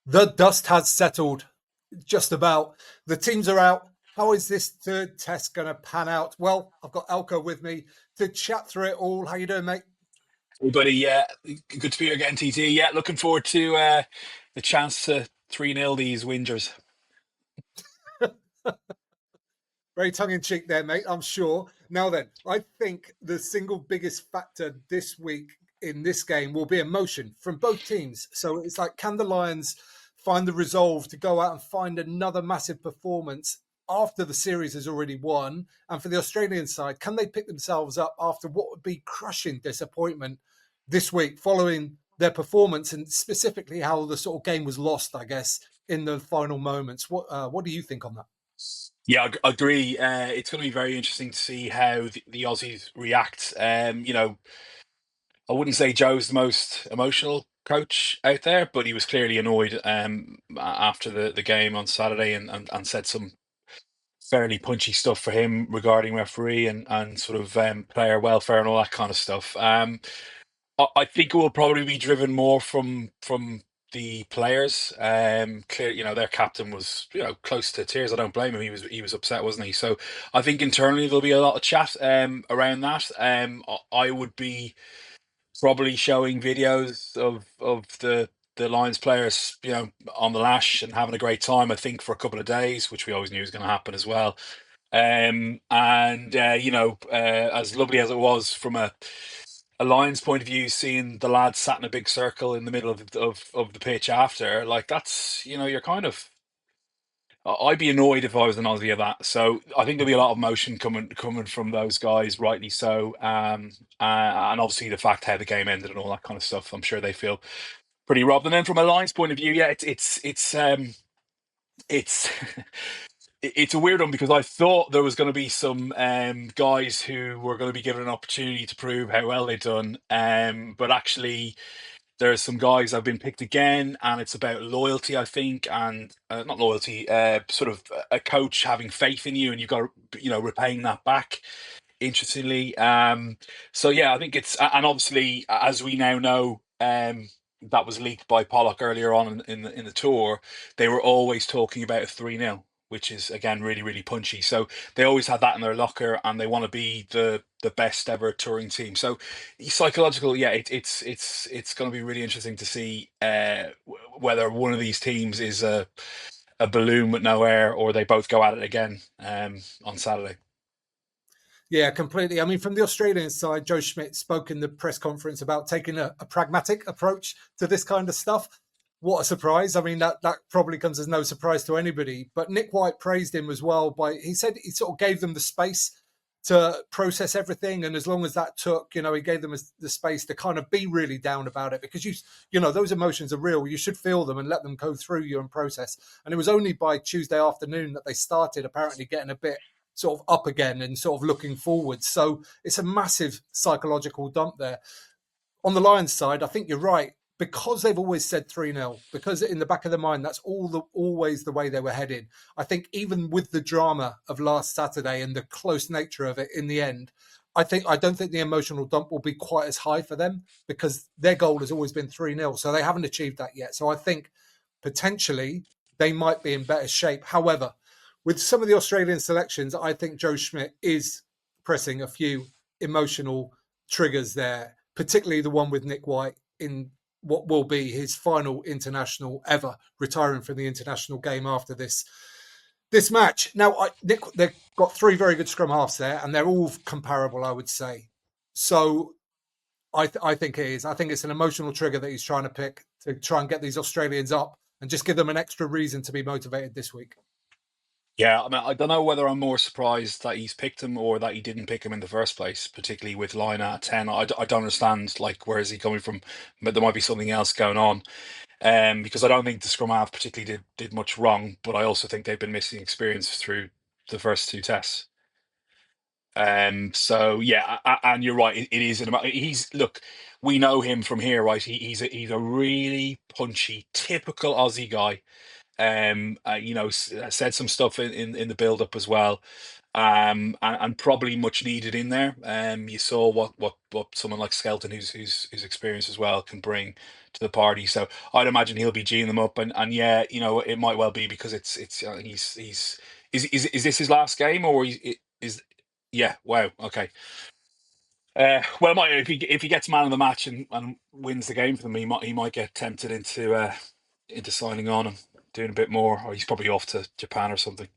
The dust has settled just about. The teams are out. How is this third test going to pan out? Well, I've got Elko with me to chat through it all. How you doing, mate? Everybody, yeah, good to be here again, TT. Yeah, looking forward to the chance to 3-0 these Whingers. Very tongue in cheek there, mate, I'm sure. Now then, I think the single biggest factor this week in this game will be emotion from both teams. So it's like, can the Lions find the resolve to go out and find another massive performance after the series has already won? And for the Australian side, can they pick themselves up after what would be crushing disappointment this week following their performance and specifically how the sort of game was lost, I guess, in the final moments? What do you think on that? Yeah, I agree. It's going to be very interesting to see how the Aussies react. I wouldn't say Joe's the most emotional coach out there, but he was clearly annoyed after the game on Saturday and said some fairly punchy stuff for him regarding referee and sort of player welfare and all that kind of stuff. I think it will probably be driven more from the players. Clear, their captain was, close to tears. I don't blame him. He was upset, wasn't he? So I think internally there'll be a lot of chat around that. I would be probably showing videos of the Lions players, on the lash and having a great time. I think for a couple of days, which we always knew was going to happen as well. And as lovely as it was from a Lions point of view, seeing the lads sat in a big circle in the middle of the pitch after, like that's you're kind of. I'd be annoyed if I was an Aussie of that. So I think there'll be a lot of emotion coming from those guys, rightly so. And obviously the fact how the game ended and all that kind of stuff. I'm sure they feel pretty robbed. And then from a Lions point of view, yeah, it's it's a weird one because I thought there was going to be some guys who were going to be given an opportunity to prove how well they'd done, but actually there's some guys that have been picked again, and it's about loyalty, I think, and not loyalty, sort of a coach having faith in you, and you've got repaying that back. Interestingly, so yeah, I think and obviously as we now know, that was leaked by Pollock earlier on in the tour. They were always talking about a 3-0, which is again really really punchy. So they always had that in their locker, and they want to be the best ever touring team. So psychological, yeah, it's going to be really interesting to see whether one of these teams is a balloon with no air, or they both go at it again on Saturday. Yeah, completely. I mean, from the Australian side, Joe Schmidt spoke in the press conference about taking a pragmatic approach to this kind of stuff. What a surprise. I mean, that probably comes as no surprise to anybody. But Nick White praised him as well he said he sort of gave them the space to process everything. And as long as that took, he gave them the space to kind of be really down about it because those emotions are real. You should feel them and let them go through you and process. And it was only by Tuesday afternoon that they started apparently getting a bit sort of up again and sort of looking forward. So it's a massive psychological dump there. On the Lions side, I think you're right. Because they've always said 3-0, because in the back of their mind, that's always the way they were headed. I think even with the drama of last Saturday and the close nature of it in the end, I don't think the emotional dump will be quite as high for them because their goal has always been 3-0. So they haven't achieved that yet. So I think potentially they might be in better shape. However, with some of the Australian selections, I think Joe Schmidt is pressing a few emotional triggers there, particularly the one with Nick White in what will be his final international ever, retiring from the international game after this match. Now, Nick, they've got three very good scrum halves there, and they're all comparable, I would say. So I think it is. I think it's an emotional trigger that he's trying to pick to try and get these Australians up and just give them an extra reason to be motivated this week. Yeah, I mean, I don't know whether I'm more surprised that he's picked him or that he didn't pick him in the first place, particularly with line at 10. I don't understand, like, where is he coming from? But there might be something else going on. Because I don't think the scrum half particularly did much wrong, but I also think they've been missing experience through the first two tests. So yeah, and you're right. It is he's look. We know him from here, right? He's a really punchy, typical Aussie guy. Said some stuff in the build up as well. and probably much needed in there. You saw what someone like Skelton, who's experienced as well, can bring to the party. So I'd imagine he'll be geeing them up, and yeah, you know, it might well be because it's he's is this his last game, or is yeah, wow, okay. Well, it might, if he gets man of the match and wins the game for them, he might get tempted into signing on and doing a bit more, or he's probably off to Japan or something.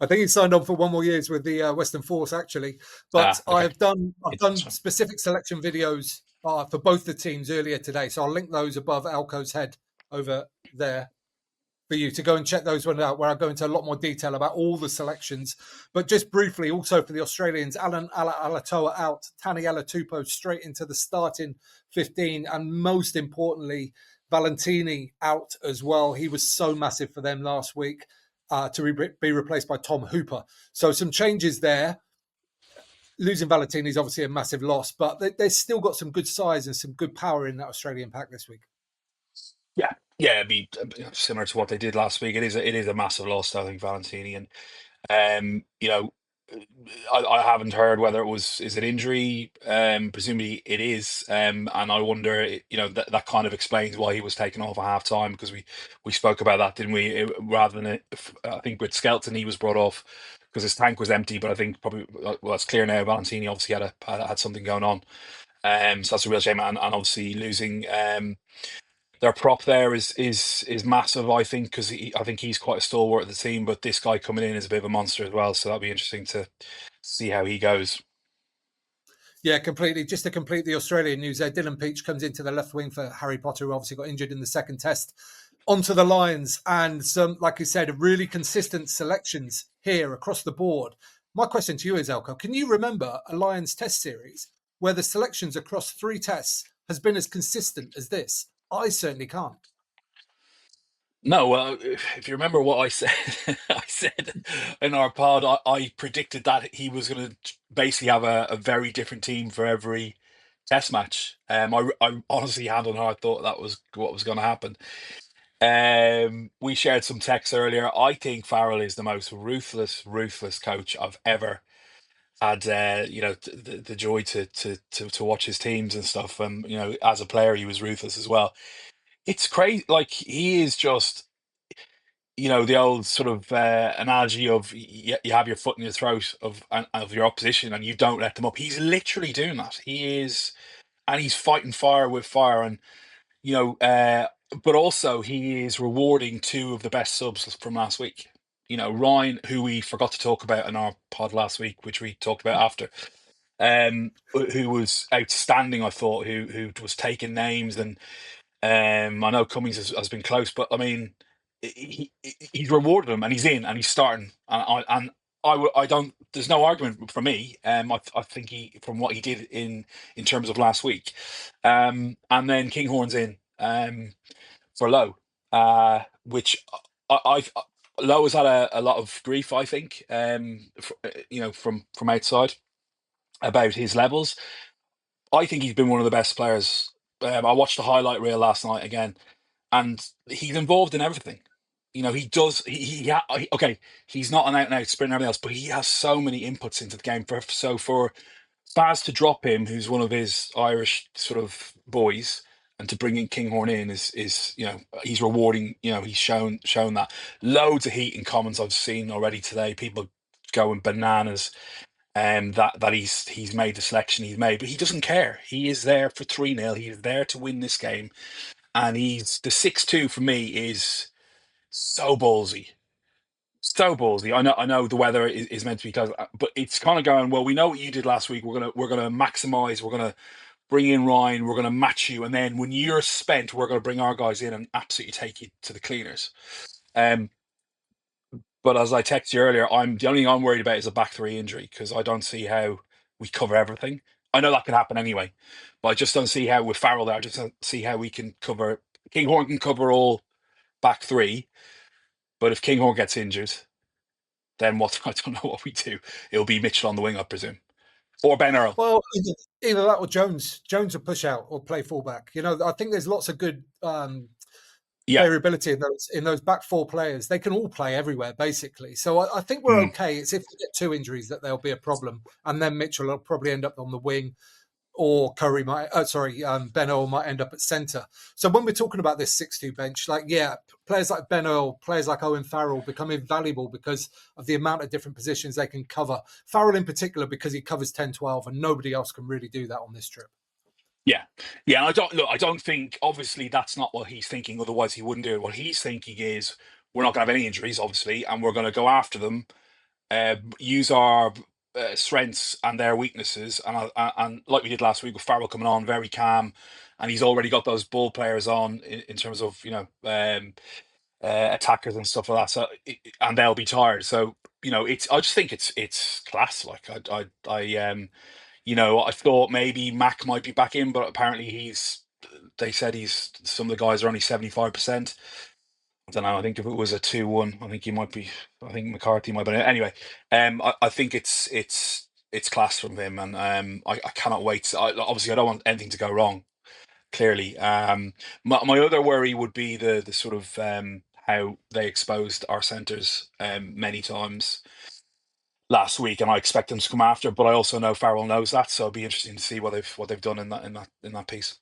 I think he signed on for 1 more years with the Western Force, actually. But Ah, okay. I've done specific selection videos for both the teams earlier today, so I'll link those above Alco's head over there for you to go and check those ones out, where I go into a lot more detail about all the selections. But just briefly, also for the Australians, Alan Alatoa out, Tani Alatupo straight into the starting 15, and most importantly, Valentini out as well. He was so massive for them last week to be replaced by Tom Hooper. So some changes there. Losing Valentini is obviously a massive loss, but they've still got some good size and some good power in that Australian pack this week. Yeah, yeah, it'd be similar to what they did last week. It is a massive loss, I think, Valentini, and you know, I haven't heard whether is it injury. Presumably it is, and I wonder, that kind of explains why he was taken off at half time, because we spoke about that, didn't we? Rather than I think with Skelton he was brought off because his tank was empty, but I think probably, well, it's clear now Valentini obviously had something going on. So that's a real shame, and obviously losing their prop there is massive, I think, because I think he's quite a stalwart of the team. But this guy coming in is a bit of a monster as well, so that'll be interesting to see how he goes. Yeah, completely. Just to complete the Australian news there, Dylan Peach comes into the left wing for Harry Potter, who obviously got injured in the second test, onto the Lions. And some, like you said, really consistent selections here across the board. My question to you is, Elko, can you remember a Lions test series where the selections across 3 tests has been as consistent as this? I certainly can't. No, well, if you remember what I said, I said in our pod, I predicted that he was going to basically have a very different team for every test match. I honestly had on heart thought that was what was going to happen. We shared some texts earlier. I think Farrell is the most ruthless coach I've ever had. The joy to watch his teams and stuff. As a player, he was ruthless as well. It's crazy. Like, he is just, the old sort of analogy of you have your foot in your throat of your opposition and you don't let them up. He's literally doing that. He is, and he's fighting fire with fire, and you know, uh, but also he is rewarding two of the best subs from last week. Ryan, who we forgot to talk about in our pod last week, which we talked about after, who was outstanding. I thought who was taking names, and I know Cummings has been close, but I mean, he's rewarded him, and he's in, and he's starting, I don't. There's no argument for me. I think he, from what he did in terms of last week, and then Kinghorn's in for Lowe, which I've Lowe has had a lot of grief, I think, from outside about his levels. I think he's been one of the best players. I watched the highlight reel last night again, and he's involved in everything. He does. Okay, he's not an out and out sprinter and everything else, but he has so many inputs into the game. For Baz to drop him, who's one of his Irish sort of boys, and to bring in Kinghorn in is he's rewarding. He's shown that. Loads of heat in comments I've seen already today. People going bananas. That he's made the selection he's made, but he doesn't care. He is there for 3-0. He is there to win this game, and he's the 6-2 for me is so ballsy. So ballsy. I know the weather is meant to be close, but it's kind of going, well, we know what you did last week. We're gonna maximize. We're gonna bring in Ryan. We're gonna match you, and then when you're spent, we're gonna bring our guys in and absolutely take you to the cleaners. Um, but as I texted you earlier, the only thing I'm worried about is a back three injury, because I don't see how we cover everything. I know that can happen anyway, but I just don't see how with Farrell there. I just don't see how we can cover. Kinghorn can cover all back three, but if Kinghorn gets injured, then what? I don't know what we do. It'll be Mitchell on the wing, I presume, or Ben Earl. Well, either that or Jones. Jones will push out or play fullback. I think there's lots of good Yeah. variability in those back four players. They can all play everywhere basically. So I think we're Mm. okay. It's if we get two injuries that there'll be a problem, and then Mitchell will probably end up on the wing, or Curry might, Ben Earl might end up at centre. So when we're talking about this 6-2 bench, like, yeah, players like Ben Earl, players like Owen Farrell become invaluable because of the amount of different positions they can cover. Farrell in particular, because he covers 10-12, and nobody else can really do that on this trip. Yeah, yeah. And I don't look. I don't think. Obviously, that's not what he's thinking. Otherwise, he wouldn't do it. What he's thinking is, we're not going to have any injuries, obviously, and we're going to go after them. Use our strengths and their weaknesses, and like we did last week with Farrell coming on, very calm, and he's already got those ball players on in terms of attackers and stuff like that. So and they'll be tired. So it's. I just think it's class. Like I thought maybe Mac might be back in, but apparently he's. They said he's. Some of the guys are only 75%. I don't know. I think if it was a 2-1, I think he might be. I think McCarthy might be. Anyway, I think it's class from him, and I cannot wait. Obviously, I don't want anything to go wrong. Clearly, my other worry would be the sort of how they exposed our centres many times last week, and I expect them to come after. But I also know Farrell knows that, so it'll be interesting to see what they've done in that piece.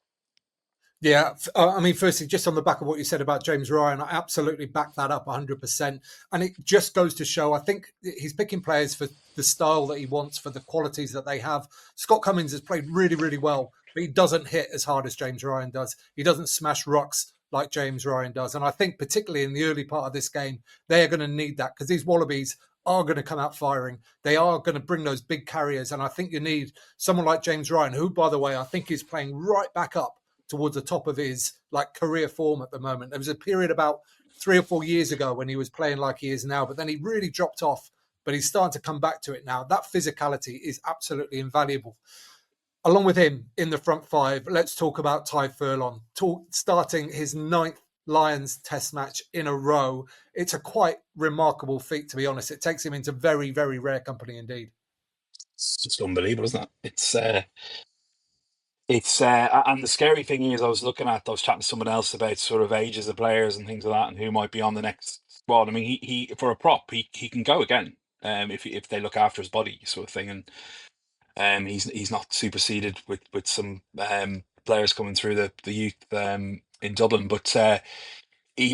Yeah, I mean, firstly, just on the back of what you said about James Ryan, I absolutely back that up 100%. And it just goes to show, I think he's picking players for the style that he wants, for the qualities that they have. Scott Cummings has played really, really well, but he doesn't hit as hard as James Ryan does. He doesn't smash rucks like James Ryan does. And I think, particularly in the early part of this game, they're going to need that, because these Wallabies are going to come out firing. They are going to bring those big carriers. And I think you need someone like James Ryan, who, by the way, I think is playing right back up towards the top of his like career form at the moment. There was a period about 3 or 4 years ago when he was playing like he is now, but then he really dropped off. But he's starting to come back to it now. That physicality is absolutely invaluable. Along with him in the front five, let's talk about Ty Furlong, starting his ninth Lions test match in a row. It's a quite remarkable feat, to be honest. It takes him into very, very rare company indeed. It's just unbelievable, isn't it? It's and the scary thing is, I was chatting to someone else about sort of ages of players and things like that, and who might be on the next squad. I mean, he for a prop, he can go again, if they look after his body, sort of thing, and he's not superseded with some players coming through the youth in Dublin, but.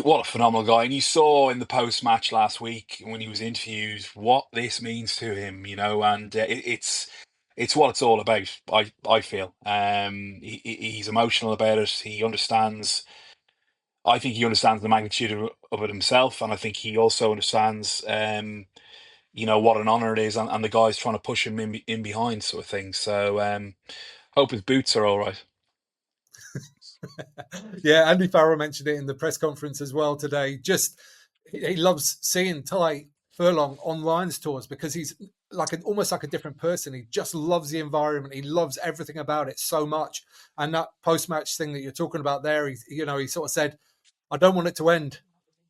What a phenomenal guy. And you saw in the post match last week when he was interviewed what this means to him, and it's what it's all about. I feel he's emotional about it. He understands. I think he understands the magnitude of it himself, and I think he also understands, what an honor it is, and the guys trying to push him in behind, sort of thing. So hope his boots are all right. Yeah, Andy Farrell mentioned it in the press conference as well today. Just he loves seeing Ty Furlong on Lions tours because he's like almost like a different person. He just loves the environment. He loves everything about it so much. And that post match thing that you're talking about there, he sort of said, "I don't want it to end,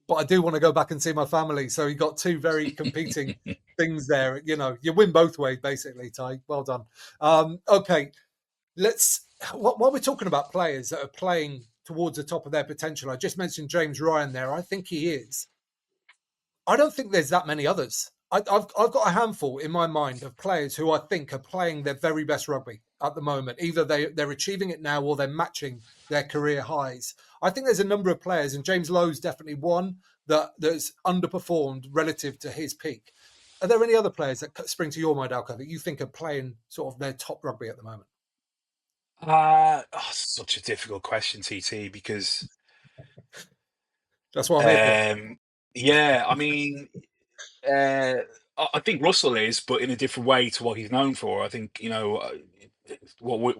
but I do want to go back and see my family." So he got two very competing things there. You win both ways, basically, Ty. Well done. Okay, let's while we're talking about players that are playing towards the top of their potential, I just mentioned James Ryan there. I think he is. I don't think there's that many others. I've got a handful in my mind of players who I think are playing their very best rugby at the moment. Either they're achieving it now or they're matching their career highs. I think there's a number of players, and James Lowe's definitely one that's underperformed relative to his peak. Are there any other players that spring to your mind, Alco, that you think are playing sort of their top rugby at the moment? Such a difficult question, TT, because That's what I'm here for. um, yeah, I mean. Uh, I think Russell is, but in a different way to what he's known for. I think what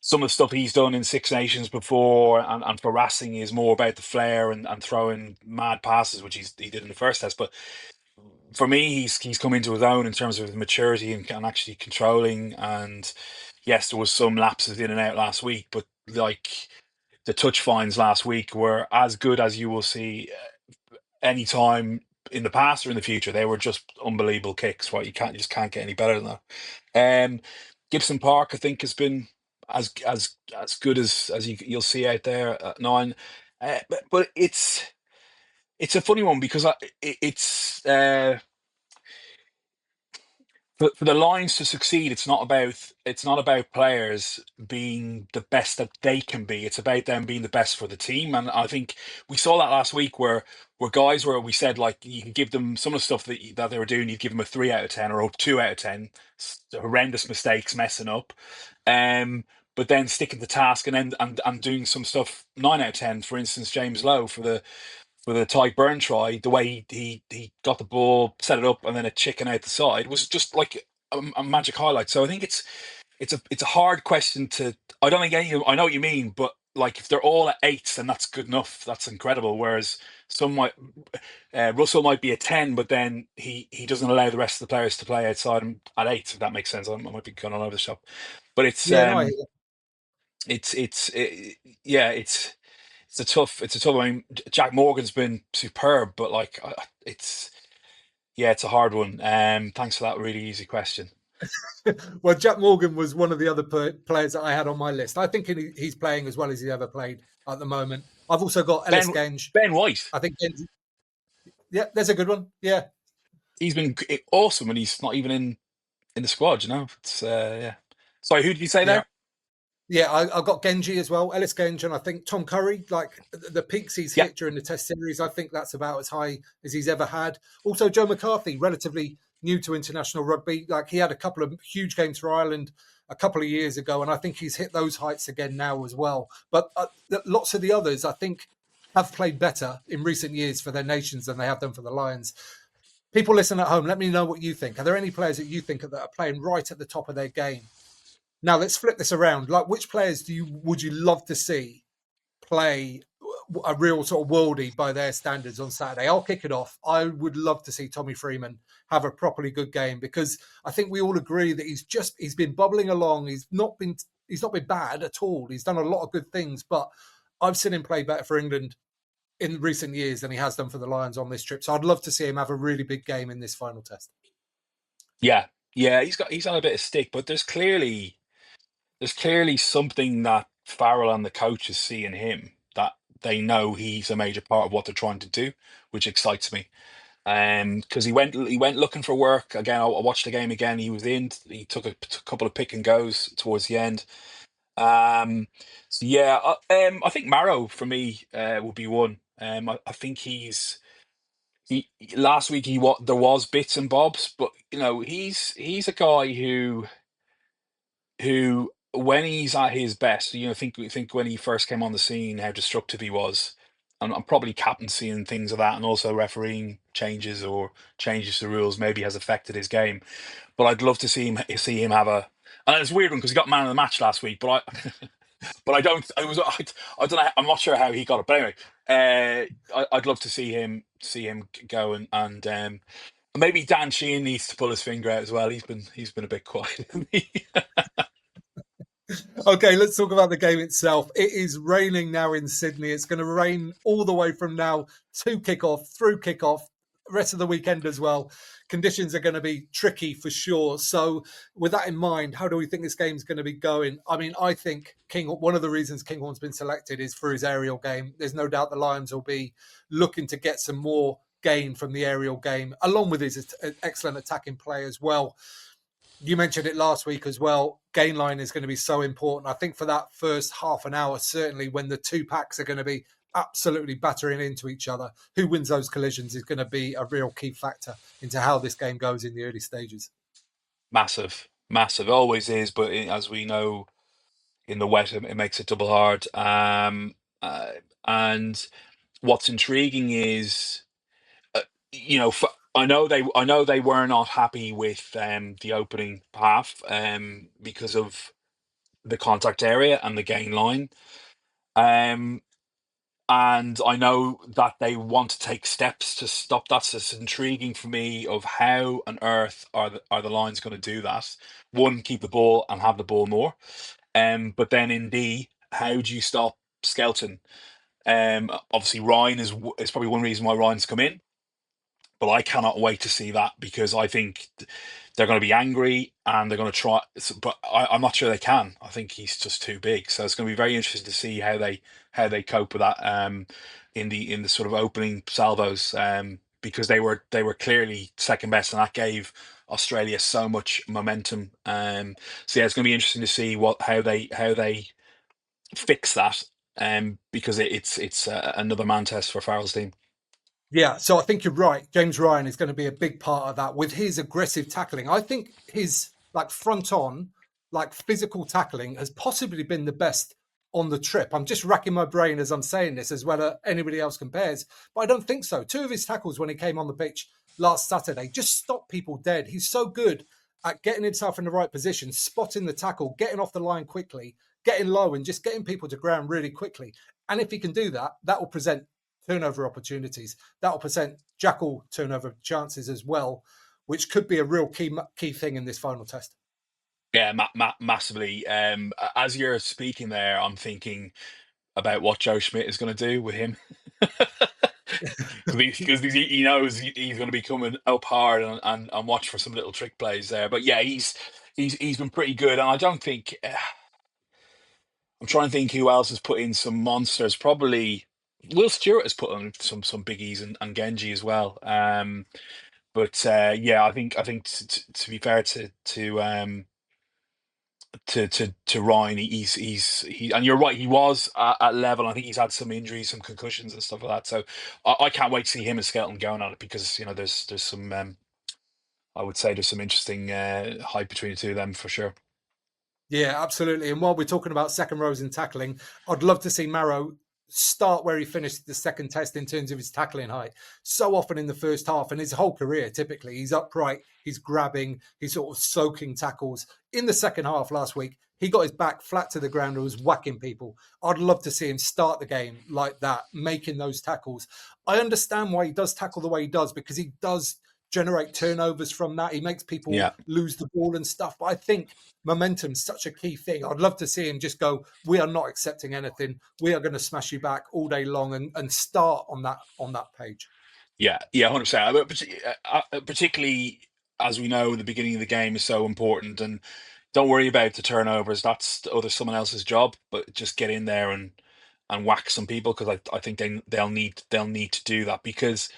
some of the stuff he's done in Six Nations before and for Racing is more about the flair and throwing mad passes, which he did in the first test. But for me, he's come into his own in terms of his maturity and actually controlling. And yes, there was some lapses in and out last week, but like the touch finds last week were as good as you will see any time in the past or in the future. They were just unbelievable kicks, right? You just can't get any better than that. Gibson Park, I think, has been as good as you'll see out there at 9. But it's a funny one because it's for the Lions to succeed, it's not about players being the best that they can be. It's about them being the best for the team. And I think we saw that last week where guys where we said like you can give them some of the stuff that they were doing, you'd give them a 3 out of 10 or a 2 out of 10, horrendous mistakes, messing up. Um, but then sticking to task and then and doing some stuff 9 out of 10. For instance, James Lowe for the Ty Burn try, the way he got the ball, set it up, and then a chicken out the side was just like a magic highlight. So I think it's a hard question to. I don't think any of them. I know what you mean, but like if they're all at eights, then that's good enough. That's incredible. Whereas some might, Russell might be a 10, but then he doesn't allow the rest of the players to play outside him at eight. If that makes sense, I might be going all over the shop, but Yeah, no, yeah, it's a tough. I mean, Jack Morgan's been superb, but like it's yeah, it's a hard one. Thanks for that really easy question. well, Jack Morgan was one of the other players that I had on my list. I think he's playing as well as he ever played at the moment. I've also got Ellis Ben Genge. Ben White, I think, yeah, there's a good one. Yeah, he's been awesome, and he's not even in the squad. It's yeah. Sorry, who did you say yeah. there? Yeah, I got Genji as well, Ellis Genji, and I think Tom Curry, like the peaks he's Yeah, hit during the Test series, I think that's about as high as he's ever had. Also, Joe McCarthy, relatively new to international rugby, like he had a couple of huge games for Ireland a couple of years ago, and I think he's hit those heights again now as well. But lots of the others, I think, have played better in recent years for their nations than they have done for the Lions. People listen at home, let me know what you think. Are there any players that you think that are playing right at the top of their game? Now let's flip this around. Like, which players would you love to see play a real sort of worldie by their standards on Saturday? I'll kick it off. I would love to see Tommy Freeman have a properly good game because I think we all agree that he's been bubbling along. He's not been bad at all. He's done a lot of good things, but I've seen him play better for England in recent years than he has done for the Lions on this trip. So I'd love to see him have a really big game in this final test. yeah, yeah. He's on a bit of stick, but there's clearly something that Farrell and the coaches see in him that they know he's a major part of what they're trying to do, which excites me. Because he went looking for work again. I watched the game again. He took a couple of pick and goes towards the end. So yeah, I think Marrow for me would be one. I think he last week there was bits and bobs, but he's a guy who when he's at his best, think when he first came on the scene, how destructive he was, and probably captaincy and things like that, and also refereeing changes or changes to rules maybe has affected his game. But I'd love to see him have a. And it's a weird one because he got man of the match last week, but but I don't. I don't know. I'm not sure how he got it, but anyway, I'd love to see him go and maybe Dan Sheehan needs to pull his finger out as well. He's been a bit quiet. Okay, let's talk about the game itself. It is raining now in Sydney. It's going to rain all the way from now to kickoff, through kickoff, rest of the weekend as well. Conditions are going to be tricky for sure. So, with that in mind, how do we think this game's going to be going? I mean, I think one of the reasons Kinghorn's been selected is for his aerial game. There's no doubt the Lions will be looking to get some more gain from the aerial game, along with his excellent attacking play as well. You mentioned it last week as well. Gain line is going to be so important. I think for that first half an hour, certainly when the two packs are going to be absolutely battering into each other, who wins those collisions is going to be a real key factor into how this game goes in the early stages. Massive, massive, always is. But as we know, in the wet, it makes it double hard. And what's intriguing is, uh, I know they were not happy with the opening half because of the contact area and the gain line. Um, and I know that they want to take steps to stop that. So it's intriguing for me of how on earth are the Lions going to do that? One, keep the ball and have the ball more. But then in D, how do you stop Skelton? Obviously Ryan is probably one reason why Ryan's come in, but I cannot wait to see that because I think they're going to be angry and they're going to try. But I'm not sure they can. I think he's just too big. So it's going to be very interesting to see how they cope with that in the sort of opening salvos because they were clearly second best and that gave Australia so much momentum. So yeah, it's going to be interesting to see what how they fix that. Because it's another man test for Farrell's team. Yeah, so I think you're right. James Ryan is going to be a big part of that with his aggressive tackling. I think his like front on, like physical tackling has possibly been the best on the trip. I'm just racking my brain as I'm saying this as whether anybody else compares, but I don't think so. Two of his tackles when he came on the pitch last Saturday just stopped people dead. He's so good at getting himself in the right position, spotting the tackle, getting off the line quickly, getting low and just getting people to ground really quickly. And if he can do that, that will present turnover opportunities. That'll present Jackal turnover chances as well, which could be a real key thing in this final test. Yeah, massively. As you're speaking there, I'm thinking about what Joe Schmidt is going to do with him because he knows he's going to be coming up hard and watch for some little trick plays there. But yeah, he's been pretty good, and I don't think I'm trying to think who else has put in some monsters. Probably Will Stewart has put on some biggies and Genji as well. But yeah, I think to be fair to Ryan, and you're right, he was at level. I think he's had some injuries, some concussions and stuff like that. So I can't wait to see him and Skelton going at it because there's some I would say there's some interesting hype between the two of them for sure. Yeah, absolutely. And while we're talking about second rows and tackling, I'd love to see Marrow start where he finished the second test in terms of his tackling height. So often in the first half and his whole career, typically, he's upright, he's grabbing, he's sort of soaking tackles. In the second half last week, he got his back flat to the ground and was whacking people. I'd love to see him start the game like that, making those tackles. I understand why he does tackle the way he does because he does generate turnovers from that. He makes people Yeah. lose the ball and stuff. But I think momentum's such a key thing. I'd love to see him just go, we are not accepting anything. We are going to smash you back all day long and start on that page. Yeah, 100%. Particularly as we know, the beginning of the game is so important, and don't worry about the turnovers. That's someone else's job, but just get in there and whack some people because I think they'll need to do that because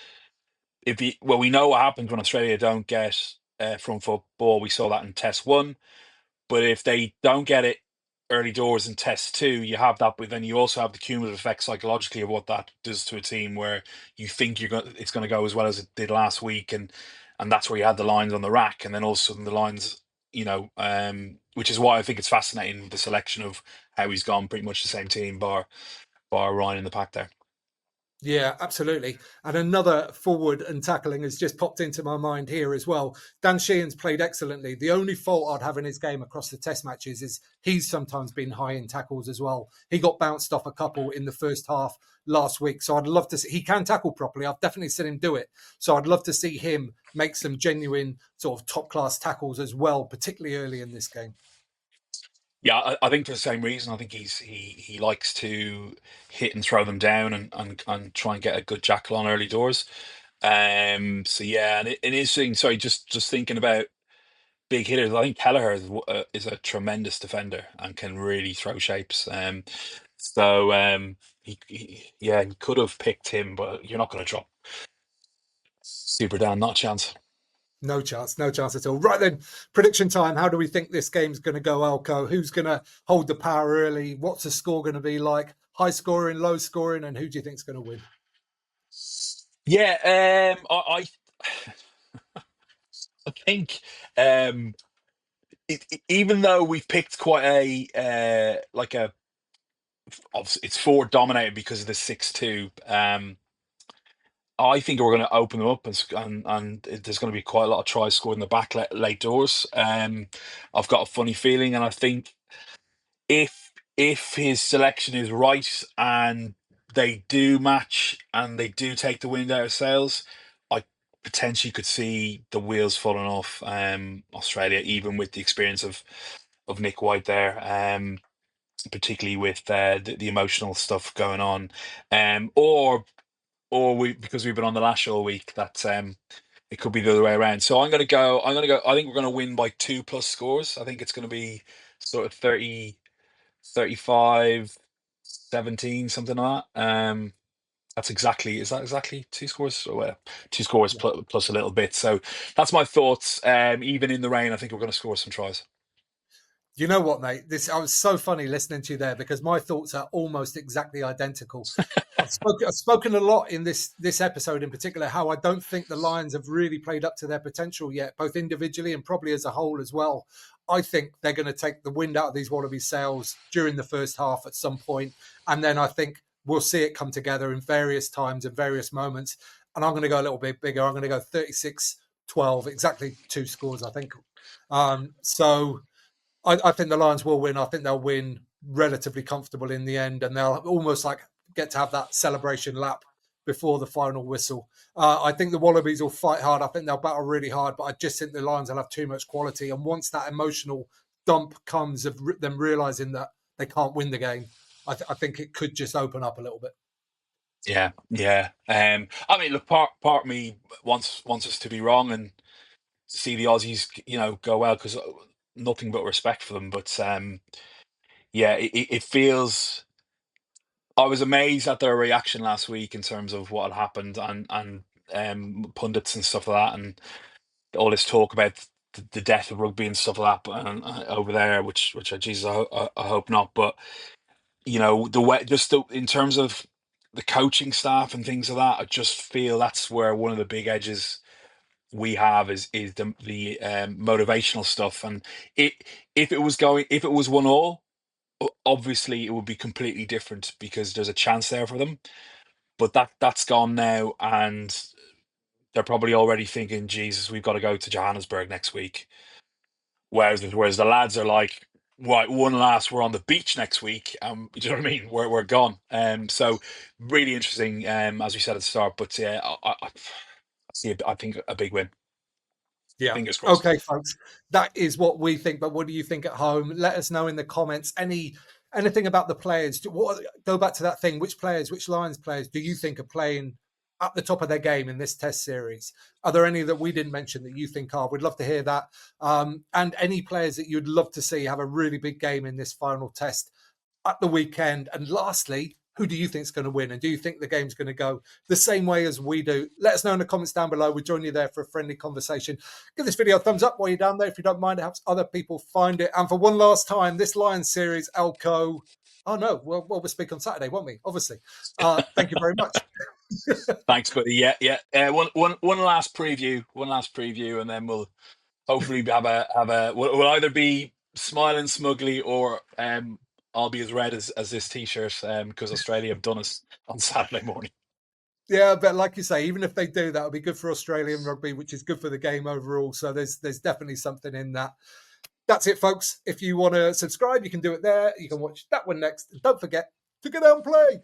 we know what happens when Australia don't get front football. We saw that in Test One. But if they don't get it early doors in test two, you have that, but then you also have the cumulative effect psychologically of what that does to a team where you think it's going to go as well as it did last week, and that's where you had the lines on the rack, and then all of a sudden the lines, which is why I think it's fascinating the selection of how he's gone pretty much the same team, bar Ryan in the pack there. Yeah, absolutely. And another forward and tackling has just popped into my mind here as well. Dan Sheehan's played excellently. The only fault I'd have in his game across the test matches is he's sometimes been high in tackles as well. He got bounced off a couple in the first half last week. So I'd love to see, he can tackle properly. I've definitely seen him do it. So I'd love to see him make some genuine sort of top class tackles as well, particularly early in this game. Yeah, I think for the same reason. I think he likes to hit and throw them down and try and get a good jackal on early doors. So yeah, and it is interesting. Sorry, just thinking about big hitters. I think Kelleher is a tremendous defender and can really throw shapes. So yeah, he could have picked him, but you're not going to drop Super Dan, not a chance. No chance at all. Right then, prediction time. How do we think this game's going to go, Alco? Who's going to hold the power early? What's the score going to be like? High scoring, low scoring, and who do you think's going to win? Yeah, I think even though we've picked quite a like a obviously it's forward dominated because of the 6-2. I think we're going to open them up and there's going to be quite a lot of tries scored in the back late doors. I've got a funny feeling, and I think if his selection is right and they do match and they do take the wind out of sails, I potentially could see the wheels falling off Australia, even with the experience of Nick White there. Particularly with the emotional stuff going on, or we because we've been on the lash all week that it could be the other way around. So I'm going to go. I'm going to go. I think we're going to win by 2+ scores. I think it's going to be sort of 30, 35, 17, something like that. That's exactly. Is that exactly 2 scores? Or well, 2 scores plus a little bit. So that's my thoughts. Even in the rain, I think we're going to score some tries. You know what, mate? I was so funny listening to you there because my thoughts are almost exactly identical. I've spoken a lot in this episode in particular how I don't think the Lions have really played up to their potential yet, both individually and probably as a whole as well. I think they're going to take the wind out of these Wallabies sails during the first half at some point, and then I think we'll see it come together in various times and various moments. And I'm going to go a little bit bigger. I'm going to go 36-12, exactly 2 scores, I think. So I think the Lions will win. I think they'll win relatively comfortable in the end, and they'll almost like get to have that celebration lap before the final whistle. I think the Wallabies will fight hard. I think they'll battle really hard, but I just think the Lions will have too much quality. And once that emotional dump comes of them realizing that they can't win the game, I think it could just open up a little bit. Yeah, yeah. I mean, look, part of me wants us to be wrong and to see the Aussies, go well because nothing but respect for them. But yeah, it feels. I was amazed at their reaction last week in terms of what had happened and pundits and stuff like that, and all this talk about the death of rugby and stuff like that over there, which Jesus, I hope not. But the way in terms of the coaching staff and things like that, I just feel that's where one of the big edges we have is the motivational stuff. And it if it was 1-1, obviously it would be completely different because there's a chance there for them. But that's gone now, and they're probably already thinking, Jesus, we've got to go to Johannesburg next week. Whereas the lads are like, right, one last, we're on the beach next week. Do you know what I mean? We're gone. So really interesting. As we said at the start, but yeah, I see. I think a big win. Yeah. Fingers crossed. Okay, folks. That is what we think. But what do you think at home? Let us know in the comments. Anything about the players? Go back to that thing. Which players, which Lions players, do you think are playing at the top of their game in this Test series? Are there any that we didn't mention that you think are? We'd love to hear that. And any players that you'd love to see have a really big game in this final Test at the weekend. And lastly, who do you think is going to win? And do you think the game's going to go the same way as we do? Let us know in the comments down below. We'll join you there for a friendly conversation. Give this video a thumbs up while you're down there. If you don't mind, it helps other people find it. And for one last time, this Lions series, Elko. Oh, no. Well, we'll speak on Saturday, won't we? Obviously. Thank you very much. Thanks, buddy. Yeah, yeah. One last preview. One last preview, and then we'll hopefully we'll either be smiling smugly or I'll be as red as this t-shirt because Australia have done us on Saturday morning. Yeah, but like you say, even if they do, that'll be good for Australian rugby, which is good for the game overall. So there's definitely something in that. That's it, folks. If you want to subscribe, you can do it there. You can watch that one next. And don't forget to get out and play.